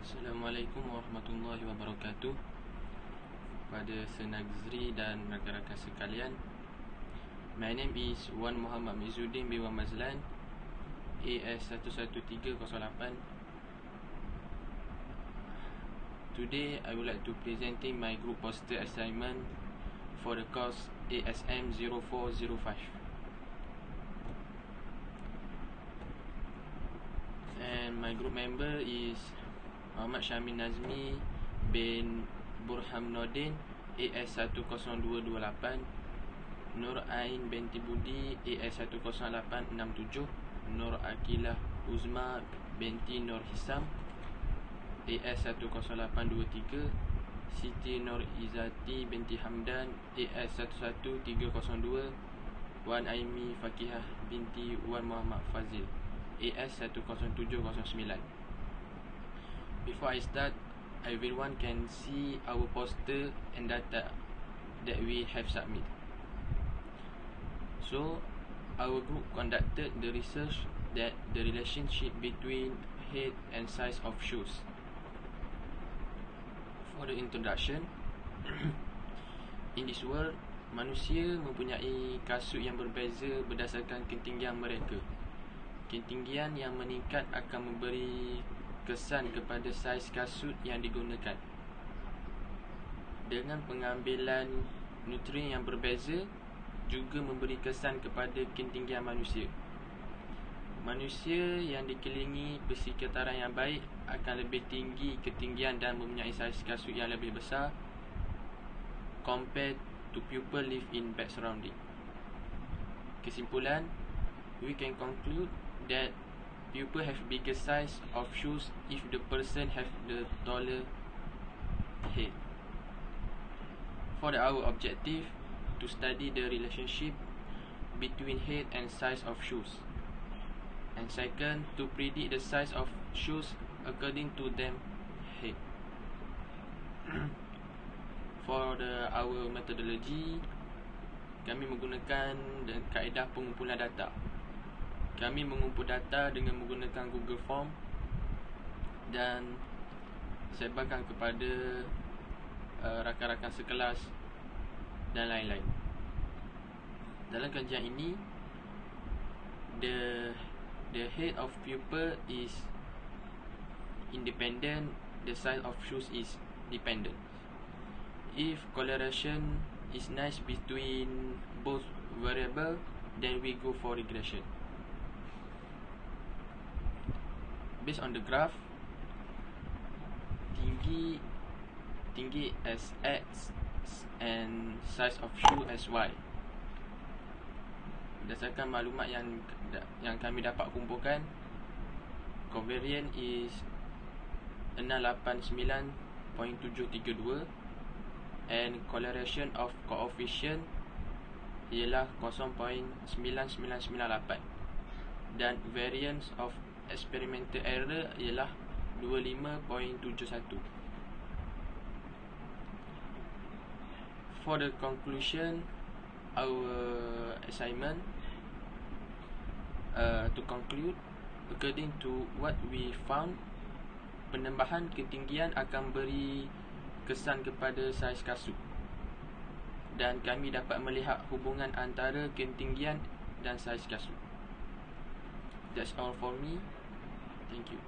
Assalamualaikum warahmatullahi wabarakatuh. Pada Senagzri dan rakan-rakan sekalian, my name is Wan Muhammad Mizuddin bin Wan Mazlan, AS11308. Today I would like to presenting my group poster assignment for the course ASM 0405. And my group member is Muhammad Syamil Nazmi bin Burham Nordin, AS10228, Nur Ain binti Budi, AS10867, Nur Akilah Uzma binti Nur Hisam, AS10823, Siti Nur Izzati binti Hamdan, AS11302, Wan Aimi Fakihah binti Wan Muhammad Fazil, AS10709. Before I start, everyone can see our poster and data that we have submitted. So, our group conducted the research that the relationship between height and size of shoes. For the introduction, in this world, manusia mempunyai kasut yang berbeza berdasarkan ketinggian mereka. Ketinggian yang meningkat akan memberi kesan kepada saiz kasut yang digunakan. Dengan pengambilan nutrien yang berbeza juga memberi kesan kepada ketinggian manusia. Manusia yang dikelilingi persekitaran yang baik akan lebih tinggi ketinggian dan mempunyai saiz kasut yang lebih besar compared to people live in bad surrounding. Kesimpulan, we can conclude that people have bigger size of shoes if the person have the taller head. For our objective, to study the relationship between head and size of shoes. And second, to predict the size of shoes according to them head. For our methodology, kami menggunakan kaedah pengumpulan data. Kami mengumpul data dengan menggunakan Google Form dan sebarkan kepada rakan-rakan sekelas dan lain-lain. Dalam kajian ini, the head of pupil is independent, the size of shoes is dependent. If correlation is nice between both variable, then we go for regression. Based on the graph, tinggi as X and size of shoe as Y. Berdasarkan maklumat yang kami dapat kumpulkan, covariance is 689.732 and correlation of coefficient ialah 0.9998 dan variance of experimental error ialah 25.71. For the conclusion, our assignment to conclude, according to what we found, penambahan ketinggian akan beri kesan kepada saiz kasut dan kami dapat melihat hubungan antara ketinggian dan saiz kasut. That's all for me. Thank you.